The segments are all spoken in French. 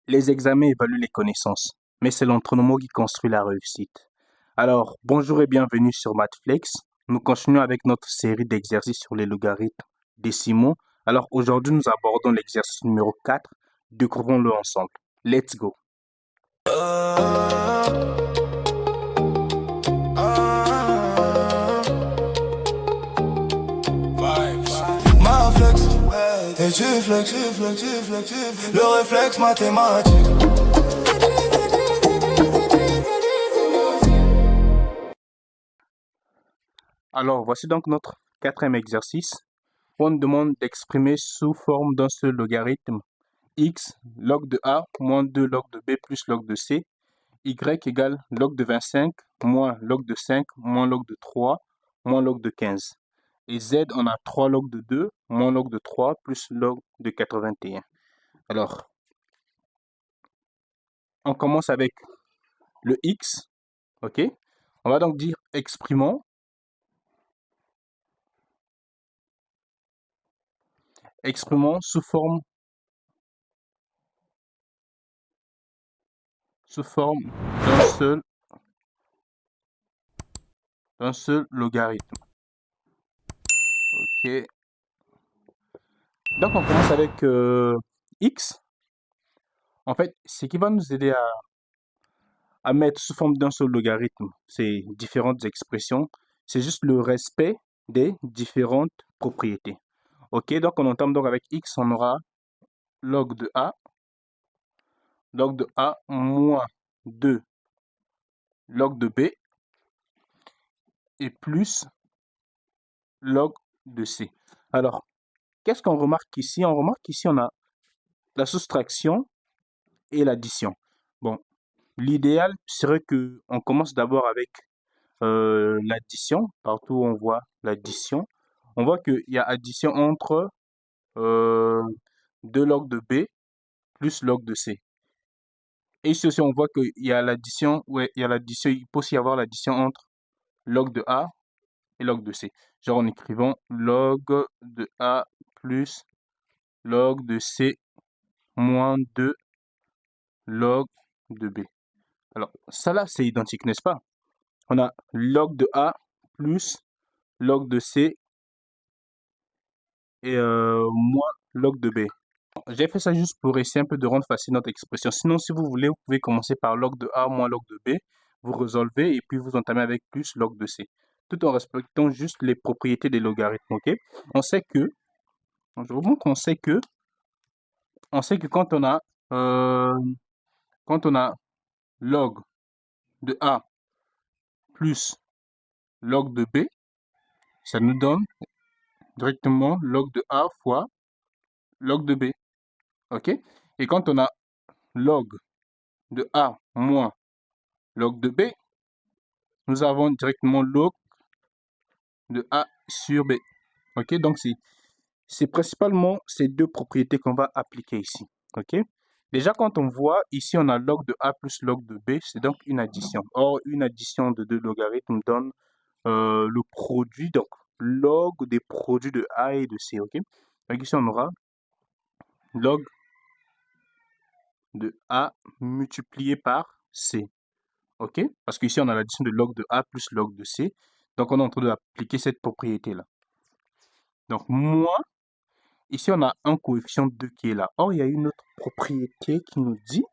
Les examens évaluent les connaissances, mais c'est l'entraînement qui construit la réussite. Alors, bonjour et bienvenue sur Mathflex. Nous continuons avec notre série d'exercices sur les logarithmes décimaux. Alors, aujourd'hui, nous abordons l'exercice numéro 4. Découvrons-le ensemble. Let's go. Ma flex, et tu flex, le réflexe mathématique. Alors, voici donc notre quatrième exercice. On nous demande d'exprimer sous forme d'un seul logarithme x log de a moins 2 log de b plus log de c, y égale log de 25 moins log de 5 moins log de 3 moins log de 15. Et z, on a 3 log de 2 moins log de 3 plus log de 81. Alors, on commence avec le x, ok? On va donc dire exprimons sous forme d'un seul logarithme. Ok. Donc on commence avec x. En fait, ce qui va nous aider à mettre sous forme d'un seul logarithme ces différentes expressions, c'est juste le respect des différentes propriétés. Ok, donc on entame donc avec x, on aura log de a moins 2 log de b et plus log de c. Alors, qu'est-ce qu'on remarque ici? On remarque qu'ici, on a la soustraction et l'addition. Bon, l'idéal serait qu'on commence d'abord avec l'addition. Partout où on voit l'addition, on voit qu'il y a addition entre 2 log de b plus log de c. Et ici aussi, on voit qu'il y a l'addition, ouais, il y a l'addition, il peut aussi y avoir l'addition entre log de a et log de c. Genre en écrivant log de a plus log de c moins 2 log de b. Alors, ça là, c'est identique, n'est-ce pas? On a log de a plus log de c et moins log de b. J'ai fait ça juste pour essayer un peu de rendre facile notre expression. Sinon, si vous voulez, vous pouvez commencer par log de a moins log de b, vous résolvez et puis vous entamez avec plus log de c, tout en respectant juste les propriétés des logarithmes, ok? On sait que, je vous montre qu'on sait que, euh, quand on a log de a plus log de b, ça nous donne directement log de a fois log de b, ok? Et quand on a log de a moins log de b, nous avons directement log de a sur b, ok? Donc, c'est principalement ces deux propriétés qu'on va appliquer ici, ok? Déjà, quand on voit, ici, on a log de a plus log de b, c'est donc une addition. Or, une addition de deux logarithmes donne le produit, donc log des produits de a et de c, ok? Donc ici, on aura log de a multiplié par c, ok? Parce qu'ici, on a l'addition de log de a plus log de c, donc on est en train d'appliquer cette propriété-là. Donc, moins, ici, on a un coefficient 2 qui est là. Or, il y a une autre propriété qui nous dit,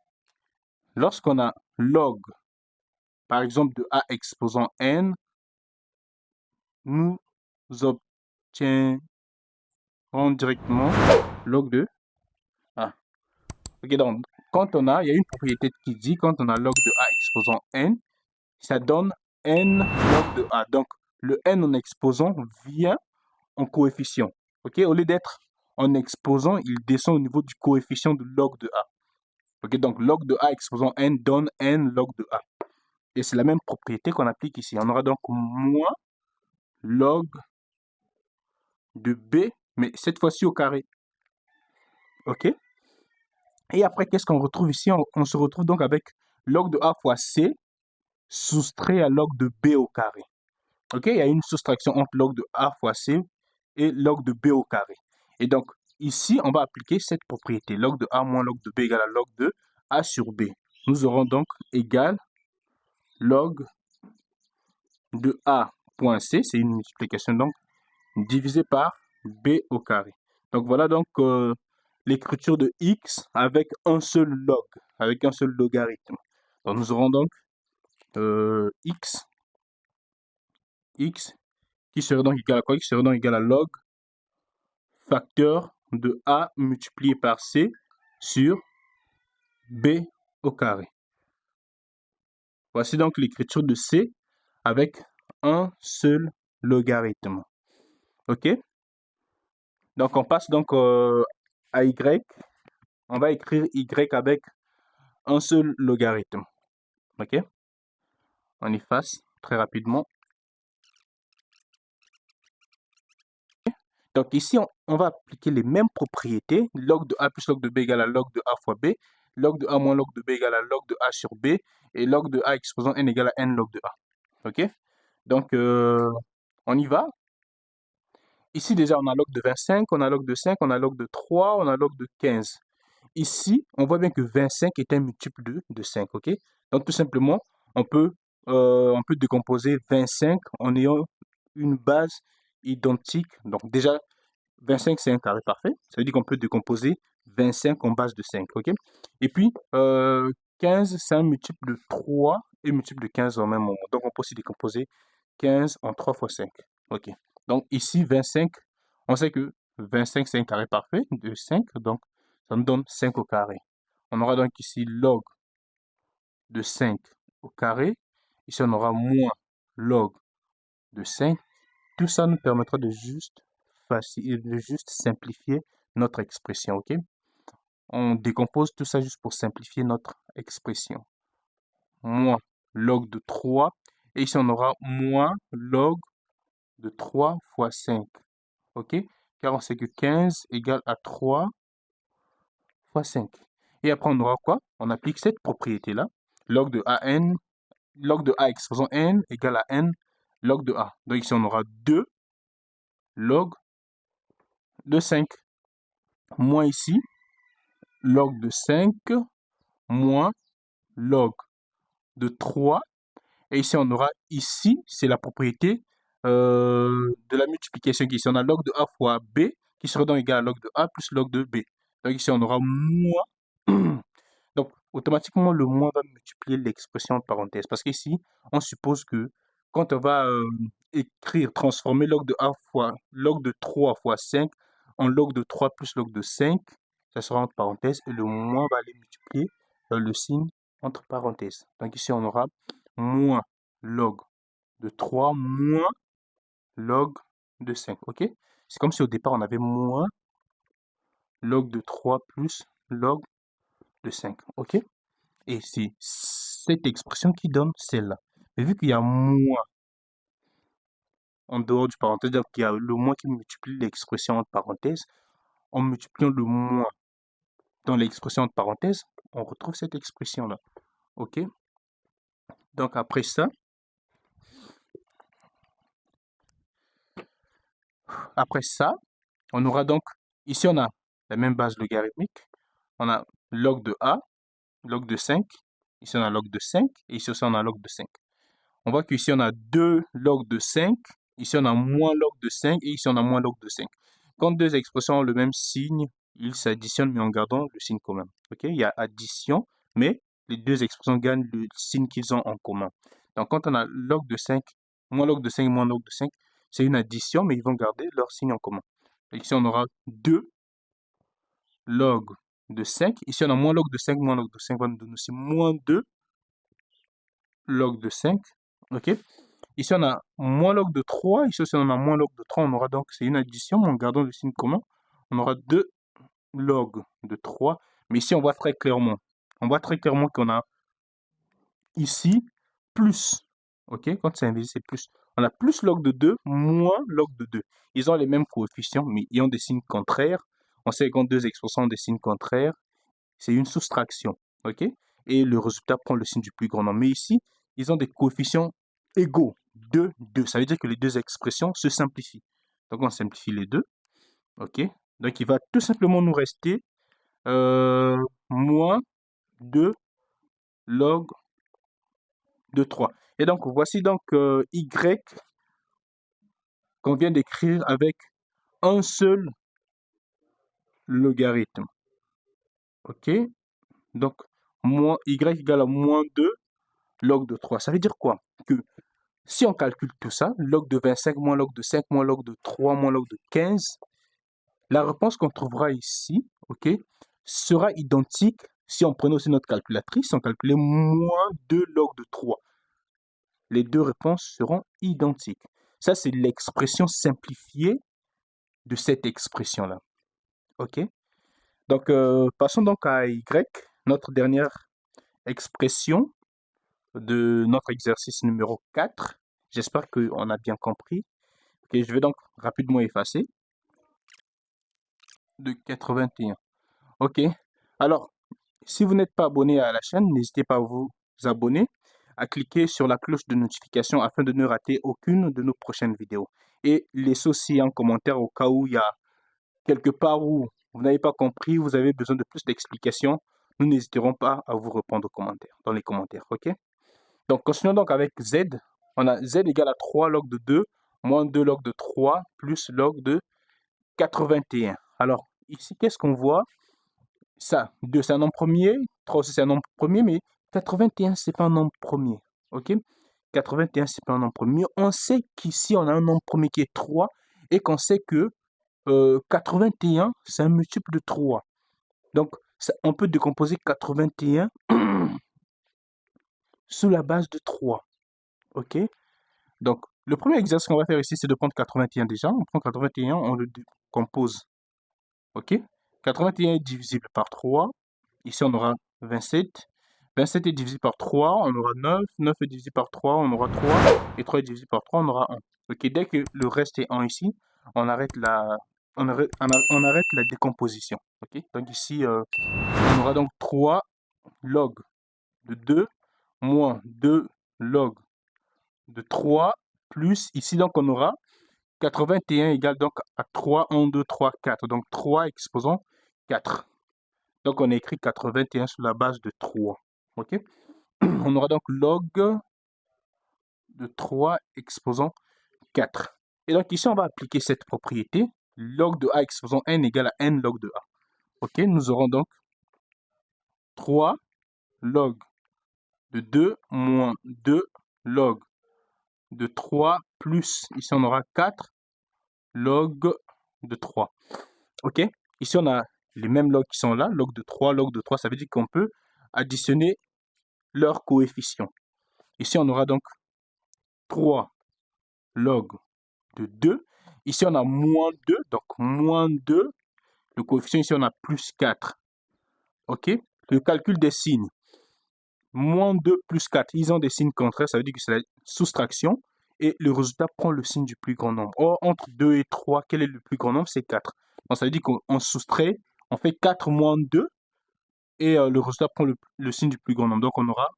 lorsqu'on a log, par exemple, de a exposant n, nous obtiendrons directement log de a. Ok, donc, il y a une propriété qui dit, quand on a log de a exposant n, ça donne n log de a. Donc, le n en exposant vient en coefficient. Ok, au lieu d'être en exposant, il descend au niveau du coefficient de log de a. Ok, donc log de a exposant n donne n log de a. Et c'est la même propriété qu'on applique ici. On aura donc moins log de b, mais cette fois-ci au carré. Ok? Et après, qu'est-ce qu'on retrouve ici? On se retrouve donc avec log de a fois c soustrait à log de b au carré. Ok? Il y a une soustraction entre log de a fois c et log de b au carré. Et donc, ici, on va appliquer cette propriété. Log de a moins log de b égale à log de A sur B. Nous aurons donc égal log de A point C, c'est une multiplication donc, divisé par B au carré. Donc voilà donc l'écriture de X avec un seul log, avec un seul logarithme. Donc nous aurons donc X qui serait donc égal à quoi? Qui serait donc égal à log facteur de A multiplié par C sur B au carré. Voici donc l'écriture de C avec un seul logarithme. OK? Donc on passe donc à Y. On va écrire Y avec un seul logarithme. OK? On efface très rapidement. Donc ici, on va appliquer les mêmes propriétés. Log de A plus log de B égale à log de A fois B. Log de A moins log de B égale à log de A sur B. Et log de A exposant n égale à n log de A. OK? Donc, on y va. Ici, déjà, on a log de 25, on a log de 5, on a log de 3, on a log de 15. Ici, on voit bien que 25 est un multiple de 5. OK? Donc, tout simplement, on peut décomposer 25 en ayant une base identique. Donc, déjà, 25, c'est un carré parfait. Ça veut dire qu'on peut décomposer 25 en base de 5. OK? Et puis, 15, c'est un multiple de 3 et multiple de 15 en même moment. Donc, on peut aussi décomposer 15 en 3 fois 5. OK. Donc, ici, 25, on sait que 25, c'est un carré parfait de 5. Donc, ça nous donne 5 au carré. On aura donc ici log de 5 au carré. Ici, on aura moins log de 5. Tout ça nous permettra de juste simplifier notre expression, OK? On décompose tout ça juste pour simplifier notre expression. Moins log de 3. Et ici, on aura moins log de 3 fois 5. OK? Car on sait que 15 égale à 3 fois 5. Et après, on aura quoi? On applique cette propriété-là. Log de A exposant n égale à n log de A. Donc ici, on aura 2 log de 5. Moins ici, log de 5 moins log de 3. Et ici, on aura ici, c'est la propriété de la multiplication qui ici. On a log de A fois B qui serait donc égal à log de A plus log de B. Donc ici, on aura moins. Donc, automatiquement, le moins va multiplier l'expression entre parenthèses. Parce qu'ici, on suppose que quand on va transformer log de A fois log de 3 fois 5 en log de 3 plus log de 5, ça sera entre parenthèses et le moins va aller multiplier le signe entre parenthèses. Donc ici, on aura moins log de 3 moins log de 5. OK? C'est comme si au départ, on avait moins log de 3 plus log de 5. OK? Et c'est cette expression qui donne celle-là. Mais vu qu'il y a moins en dehors du parenthèse, donc il y a le moins qui multiplie l'expression entre parenthèses, en multipliant le moins dans l'expression entre parenthèses, on retrouve cette expression-là. OK? Donc après ça, on aura donc, ici on a la même base logarithmique. On a log de A, log de 5. Ici on a log de 5 et ici aussi on a log de 5. On voit qu'ici on a 2 log de 5. Ici on a moins log de 5 et ici on a moins log de 5. Quand deux expressions ont le même signe, ils s'additionnent mais en gardant le signe commun. OK? Il y a addition, mais les deux expressions gagnent le signe qu'ils ont en commun. Donc quand on a log de 5, moins log de 5, moins log de 5, c'est une addition, mais ils vont garder leur signe en commun. Et ici on aura 2 log de 5. Ici on a moins log de 5, moins log de 5 va nous donner aussi moins 2 log de 5. OK? Ici, on a moins log de 3. Ici aussi, on a moins log de 3. On aura donc, c'est une addition, mais en gardant le signe commun, on aura 2 log de 3. Mais ici, on voit très clairement. On voit très clairement qu'on a ici plus. OK? Quand c'est invisé, c'est plus. On a plus log de 2, moins log de 2. Ils ont les mêmes coefficients, mais ils ont des signes contraires. On sait que quand deux expressions ont des signes contraires, c'est une soustraction. OK? Et le résultat prend le signe du plus grand nombre. Mais ici, ils ont des coefficients égaux. 2, 2. Ça veut dire que les deux expressions se simplifient. Donc, on simplifie les deux. OK? Donc, il va tout simplement nous rester moins 2 log de 3. Et donc, voici donc y qu'on vient d'écrire avec un seul logarithme. OK? Donc, y égale à moins 2 log de 3. Ça veut dire quoi? Que si on calcule tout ça, log de 25 moins log de 5 moins log de 3 moins log de 15, la réponse qu'on trouvera ici, OK, sera identique si on prenait aussi notre calculatrice, on calculait moins 2 log de 3. Les deux réponses seront identiques. Ça, c'est l'expression simplifiée de cette expression-là. OK? Donc, passons donc à y, notre dernière expression de notre exercice numéro 4. J'espère qu'on a bien compris. Okay, je vais donc rapidement effacer. De 81. OK. Alors, si vous n'êtes pas abonné à la chaîne, n'hésitez pas à vous abonner, à cliquer sur la cloche de notification afin de ne rater aucune de nos prochaines vidéos. Et laissez aussi un commentaire au cas où il y a quelque part où vous n'avez pas compris, vous avez besoin de plus d'explications. Nous n'hésiterons pas à vous répondre aux commentaires, dans les commentaires. OK? Donc, continuons donc avec z. On a z égale à 3 log de 2 moins 2 log de 3 plus log de 81. Alors, ici, qu'est-ce qu'on voit? Ça, 2 c'est un nombre premier, 3 aussi c'est un nombre premier, mais 81 c'est pas un nombre premier. OK? 81 c'est pas un nombre premier. On sait qu'ici on a un nombre premier qui est 3 et qu'on sait que 81 c'est un multiple de 3. Donc, on peut décomposer 81 sous la base de 3. OK? Donc, le premier exercice qu'on va faire ici, c'est de prendre 81 déjà. On prend 81, on le décompose. OK? 81 est divisible par 3. Ici, on aura 27. 27 est divisé par 3, on aura 9. 9 est divisé par 3, on aura 3. Et 3 est divisé par 3, on aura 1. OK? Dès que le reste est 1 ici, on arrête la décomposition. OK? Donc ici, on aura donc 3 log de 2 moins 2 log de 3 plus, ici donc on aura 81 égale donc à 3, 1, 2, 3, 4. Donc 3 exposant 4. Donc on a écrit 81 sur la base de 3. OK? On aura donc log de 3 exposant 4. Et donc ici on va appliquer cette propriété. Log de a exposant n égale à n log de a. OK? Nous aurons donc 3 log de 2 moins 2 log de 3 plus, ici on aura 4 log de 3. OK? Ici on a les mêmes logs qui sont là, log de 3, ça veut dire qu'on peut additionner leurs coefficients. Ici on aura donc 3 log de 2. Ici on a moins 2, donc moins 2. Le coefficient ici on a plus 4. OK? Le calcul des signes. Moins 2 plus 4, ils ont des signes contraires, ça veut dire que c'est la soustraction. Et le résultat prend le signe du plus grand nombre. Or, entre 2 et 3, quel est le plus grand nombre? C'est 4. Donc, ça veut dire qu'on soustrait, on fait 4 moins 2, et le résultat prend le signe du plus grand nombre. Donc, on aura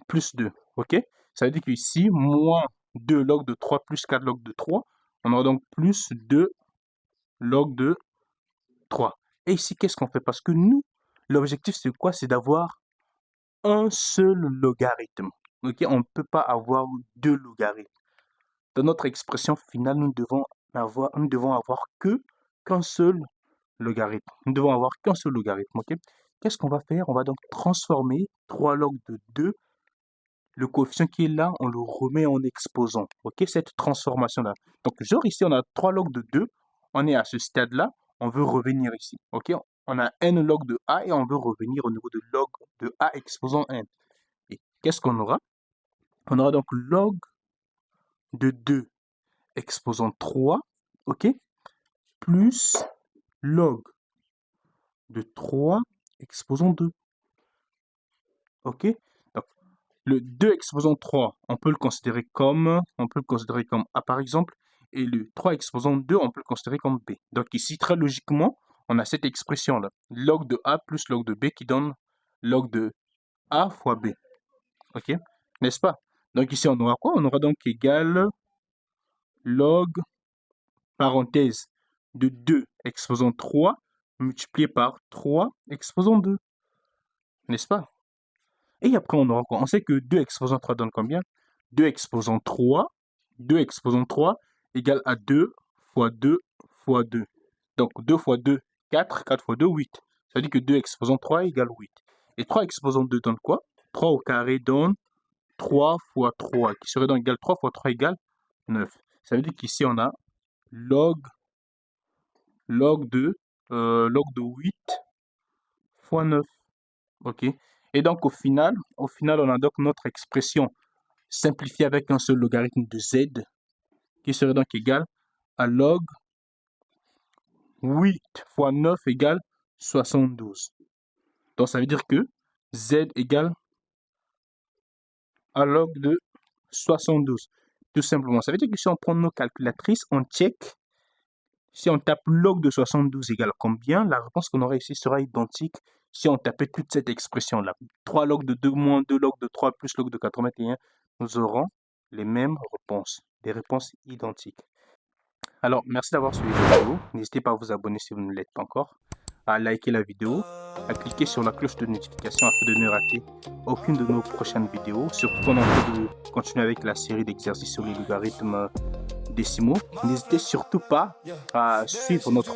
plus 2. OK? Ça veut dire qu'ici, moins 2 log de 3 plus 4 log de 3, on aura donc plus 2 log de 3. Et ici, qu'est-ce qu'on fait? Parce que nous, l'objectif, c'est quoi? C'est d'avoir un seul logarithme. OK? On ne peut pas avoir deux logarithmes. Dans notre expression finale, nous ne devons avoir qu'un seul logarithme. Nous devons avoir qu'un seul logarithme. OK? Qu'est-ce qu'on va faire? On va donc transformer 3 log de 2. Le coefficient qui est là, on le remet en exposant. OK? Cette transformation-là. Donc, genre ici, on a 3 log de 2. On est à ce stade-là. On veut revenir ici. OK? On a n log de a et on veut revenir au niveau de log de a exposant n. Et qu'est-ce qu'on aura? On aura donc log de 2 exposant 3, OK? Plus log de 3 exposant 2. OK? Donc, le 2 exposant 3, on peut le considérer comme A par exemple, et le 3 exposant 2, on peut le considérer comme B. Donc ici, très logiquement, on a cette expression-là, log de A plus log de B qui donne log de A fois B. OK? N'est-ce pas? Donc ici, on aura quoi? On aura donc égal log, parenthèse, de 2 exposant 3 multiplié par 3 exposant 2. n'est-ce pas? Et après, on aura quoi? On sait que 2 exposant 3 donne combien? 2 exposant 3, 2 exposant 3 égale à 2 fois 2 fois 2. Donc 2 fois 2, 4, 4 fois 2, 8. Ça veut dire que 2 exposant 3 égale 8. Et 3 exposant 2 donne quoi? 3 au carré donne 3 fois 3, qui serait donc égal 3 fois 3 égale 9. Ça veut dire qu'ici, on a log de 8 fois 9. OK? Et donc, au final, on a donc notre expression simplifiée avec un seul logarithme de z, qui serait donc égal à log 8 fois 9 égale 72. Donc, ça veut dire que z égale à log de 72. Tout simplement. Ça veut dire que si on prend nos calculatrices, on check. Si on tape log de 72 égale combien, la réponse qu'on aura ici sera identique si on tapait toute cette expression-là. 3 log de 2 moins 2 log de 3 plus log de 81, nous aurons les mêmes réponses, des réponses identiques. Alors, merci d'avoir suivi la vidéo. N'hésitez pas à vous abonner si vous ne l'êtes pas encore, à liker la vidéo, à cliquer sur la cloche de notification afin de ne rater aucune de nos prochaines vidéos. Surtout qu'on est en train de continuer avec la série d'exercices sur les logarithmes décimaux. N'hésitez surtout pas à suivre notre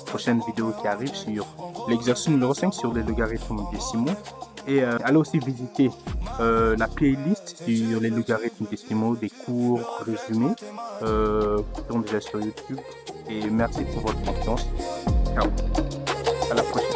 prochaine vidéo qui arrive sur l'exercice numéro 5 sur les logarithmes décimaux. Et allez aussi visiter la playlist sur les logarithmes décimaux, des cours résumés qui sont déjà sur YouTube. Et merci pour votre confiance. Ciao. À la prochaine.